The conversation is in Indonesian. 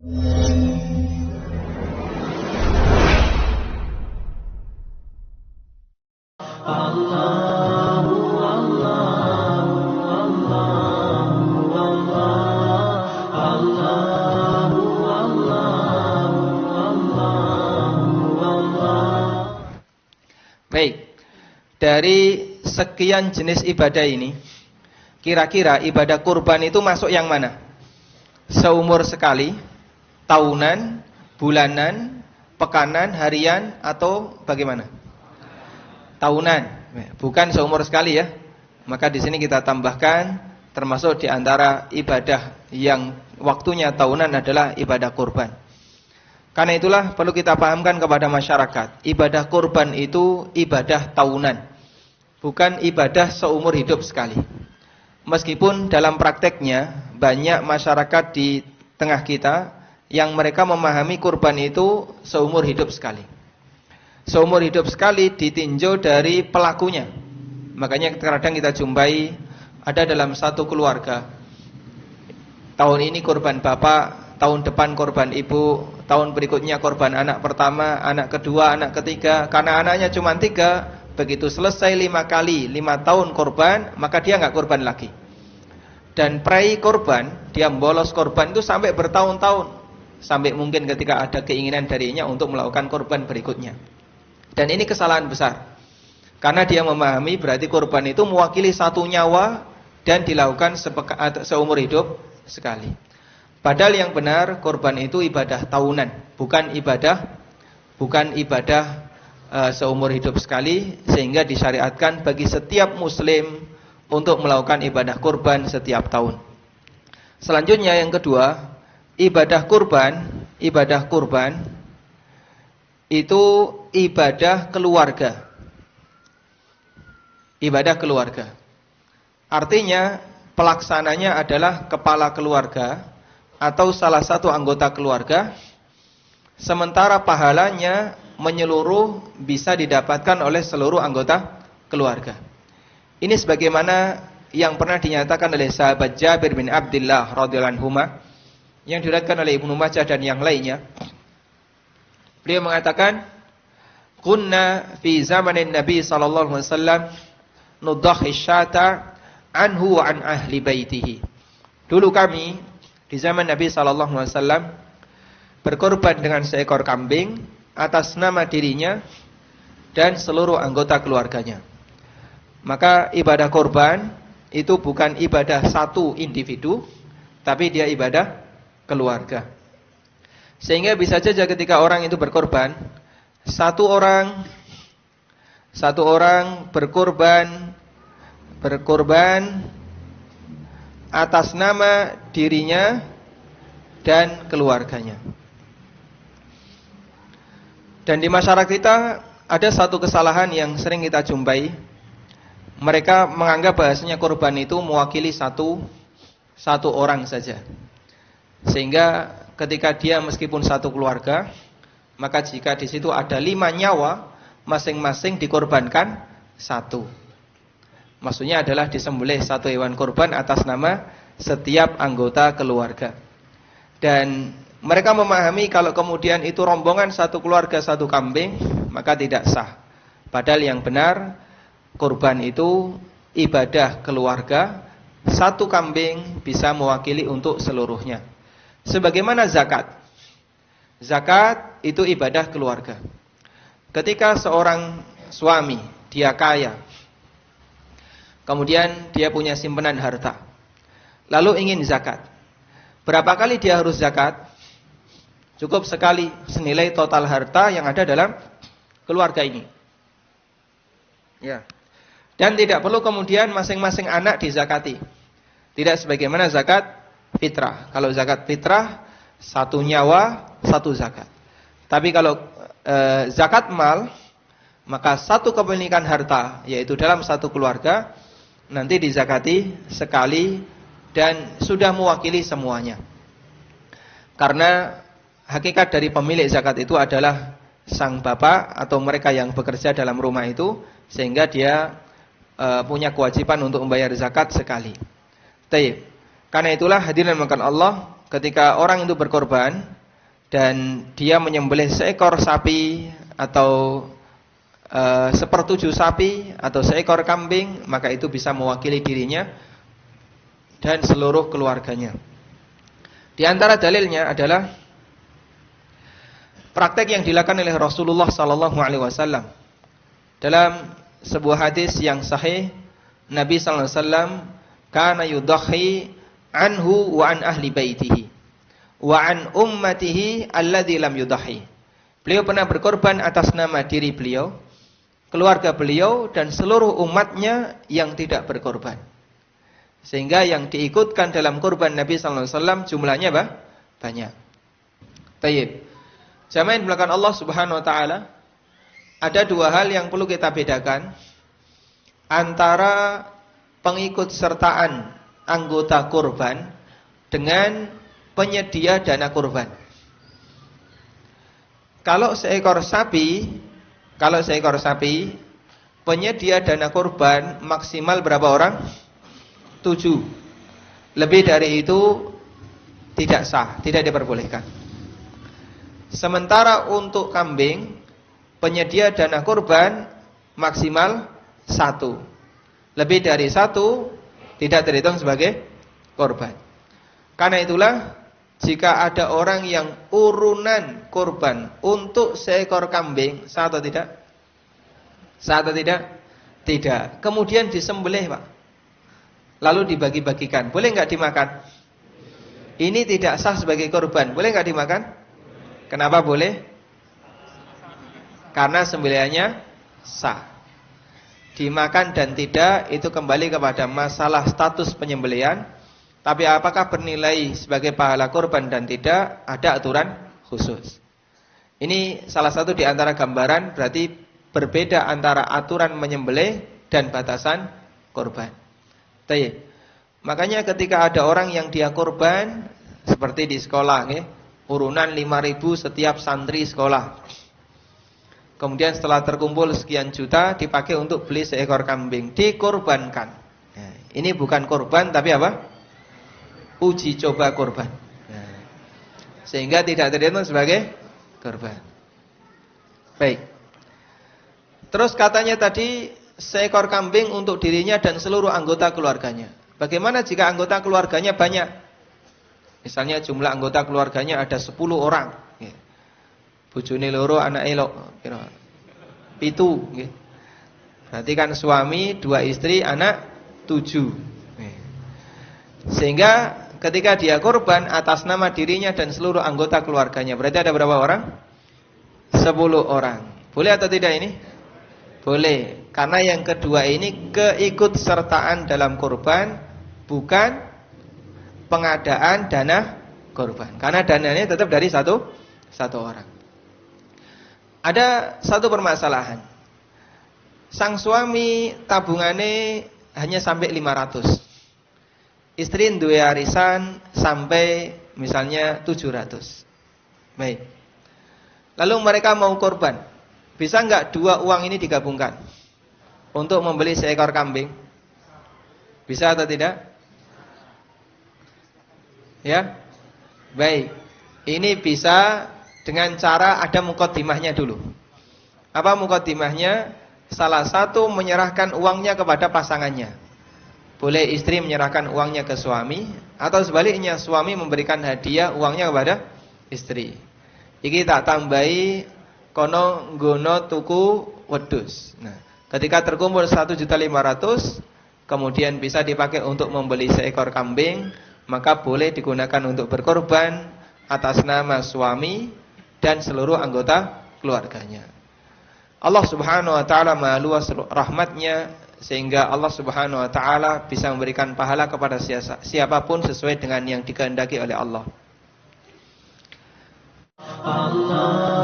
Baik, dari sekian jenis ibadah ini, kira-kira ibadah kurban itu masuk yang mana? Seumur sekali, tahunan, bulanan, pekanan, harian, atau bagaimana? Tahunan, bukan seumur sekali ya. Maka di sini kita tambahkan termasuk di antara ibadah yang waktunya tahunan adalah ibadah kurban. Karena itulah perlu kita pahamkan kepada masyarakat, ibadah kurban itu ibadah tahunan, bukan ibadah seumur hidup sekali. Meskipun dalam prakteknya banyak masyarakat di tengah kita yang mereka memahami kurban itu seumur hidup sekali. Seumur hidup sekali ditinjau dari pelakunya. Makanya kadang kita jumpai ada dalam satu keluarga, tahun ini kurban bapak, tahun depan korban ibu, tahun berikutnya korban anak pertama, anak kedua, anak ketiga. Karena anaknya cuma 3, begitu selesai 5 kali, 5 tahun korban, maka dia nggak korban lagi. Dan prai korban, dia bolos korban itu sampai bertahun-tahun, sampai mungkin ketika ada keinginan darinya untuk melakukan korban berikutnya. Dan ini kesalahan besar, karena dia memahami berarti korban itu mewakili satu nyawa dan dilakukan seumur hidup sekali. Padahal yang benar korban itu ibadah tahunan, bukan ibadah seumur hidup sekali, sehingga disyariatkan bagi setiap muslim untuk melakukan ibadah kurban setiap tahun. Selanjutnya yang kedua, ibadah kurban itu ibadah keluarga. Ibadah keluarga. Artinya pelaksananya adalah kepala keluarga atau salah satu anggota keluarga, sementara pahalanya menyeluruh bisa didapatkan oleh seluruh anggota keluarga. Ini sebagaimana yang pernah dinyatakan oleh sahabat Jabir bin Abdullah radhiyallahu anhu, yang diriwayatkan oleh Ibnu Majah dan yang lainnya. Beliau mengatakan, "Kunna fi zamanin Nabi sallallahu alaihi wasallam nudakhi syata anhu wa an ahli baitihi." Dulu kami di zaman Nabi sallallahu alaihi wasallam berkorban dengan seekor kambing atas nama dirinya dan seluruh anggota keluarganya. Maka ibadah korban itu bukan ibadah satu individu, tapi dia ibadah keluarga. Sehingga bisa saja ketika orang itu berkorban, satu orang berkorban atas nama dirinya dan keluarganya. Dan di masyarakat kita ada satu kesalahan yang sering kita jumpai. Mereka menganggap bahasanya korban itu mewakili satu orang saja. Sehingga ketika dia meskipun satu keluarga, maka jika di situ ada 5 nyawa, masing-masing dikorbankan 1. Maksudnya adalah disembelih satu hewan korban atas nama setiap anggota keluarga. Dan mereka memahami kalau kemudian itu rombongan satu keluarga satu kambing, maka tidak sah. Padahal yang benar, korban itu ibadah keluarga, satu kambing bisa mewakili untuk seluruhnya. Sebagaimana zakat. Zakat itu ibadah keluarga. Ketika seorang suami, dia kaya, kemudian dia punya simpanan harta, lalu ingin zakat. Berapa kali dia harus zakat? Cukup sekali, senilai total harta yang ada dalam keluarga ini. Ya. Dan tidak perlu kemudian masing-masing anak dizakati. Tidak sebagaimana zakat fitrah. Kalau zakat fitrah, 1 nyawa, 1 zakat. Tapi kalau zakat mal, maka 1 kepemilikan harta, yaitu dalam 1 keluarga, nanti dizakati sekali dan sudah mewakili semuanya. Karena hakikat dari pemilik zakat itu adalah sang bapak atau mereka yang bekerja dalam rumah itu, sehingga dia punya kewajiban untuk membayar zakat sekali. Taib. Karena itulah hadirin makan Allah, ketika orang itu berkorban, dan dia menyembelih seekor sapi atau sepertujuh sapi atau seekor kambing, maka itu bisa mewakili dirinya dan seluruh keluarganya. Di antara dalilnya adalah praktek yang dilakukan oleh Rasulullah sallallahu alaihi wasallam. Dalam sebuah hadis yang sahih, Nabi sallallahu alaihi wasallam kana yudhi anhu wa an ahli baitihi wa an ummatihi alladzi lam yudhi. Beliau pernah berkorban atas nama diri beliau, keluarga beliau dan seluruh umatnya yang tidak berkorban. Sehingga yang diikutkan dalam kurban Nabi sallallahu alaihi wasallam jumlahnya banyak. Tayyib. Jamaah yang dimuliakan Allah Subhanahu wa taala, ada dua hal yang perlu kita bedakan antara pengikut sertaan anggota kurban dengan penyedia dana kurban. Kalau seekor sapi, penyedia dana kurban maksimal berapa orang? 7. Lebih dari itu tidak sah, tidak diperbolehkan. Sementara untuk kambing, penyedia dana kurban maksimal 1. Lebih dari 1 tidak terhitung sebagai kurban. Karena itulah jika ada orang yang urunan kurban untuk seekor kambing, sah atau tidak? Sah atau tidak? Tidak. Kemudian disembelih, Pak. Lalu dibagi-bagikan. Boleh nggak dimakan? Ini tidak sah sebagai kurban. Boleh nggak dimakan? Kenapa boleh? Karena sembelihannya sah. Dimakan dan tidak itu kembali kepada masalah status penyembelihan. Tapi apakah bernilai sebagai pahala kurban dan tidak, ada aturan khusus. Ini salah satu di antara gambaran, berarti berbeda antara aturan menyembelih dan batasan kurban. Tayyib. Makanya ketika ada orang yang dia kurban, seperti di sekolah, urunan 5.000 setiap santri sekolah. Kemudian setelah terkumpul sekian juta, dipakai untuk beli seekor kambing, dikurbankan. Nah, ini bukan kurban, tapi apa? Uji coba kurban. Nah, sehingga tidak terhitung sebagai kurban. Baik. Terus katanya tadi seekor kambing untuk dirinya dan seluruh anggota keluarganya. Bagaimana jika anggota keluarganya banyak? Misalnya jumlah anggota keluarganya ada 10 orang. Bojone loro, anake piro? 7. Berarti kan suami, 2 istri, anak 7. Sehingga ketika dia kurban atas nama dirinya dan seluruh anggota keluarganya, berarti ada berapa orang? 10 orang. Boleh atau tidak ini? Boleh. Karena yang kedua ini keikutsertaan dalam kurban, bukan pengadaan dana kurban. Karena dananya tetap dari satu orang. Ada satu permasalahan. Sang suami tabungannya hanya sampai 500. Istri duwe arisan sampai misalnya 700. Baik. Lalu mereka mau kurban. Bisa enggak dua uang ini digabungkan untuk membeli seekor kambing? Bisa atau tidak? Ya? Baik. Ini bisa dengan cara ada muqaddimahnya dulu. Apa muqaddimahnya? Salah satu menyerahkan uangnya kepada pasangannya. Boleh istri menyerahkan uangnya ke suami, atau sebaliknya suami memberikan hadiah uangnya kepada istri. Iki tak tambahi kono nggono tuku wedhus. Nah, ketika terkumpul 1.500.000, kemudian bisa dipakai untuk membeli seekor kambing, maka boleh digunakan untuk berkorban atas nama suami dan seluruh anggota keluarganya. Allah Subhanahu wa taala Maha luas rahmatnya, sehingga Allah Subhanahu wa taala bisa memberikan pahala kepada siapapun sesuai dengan yang dikehendaki oleh Allah. Allah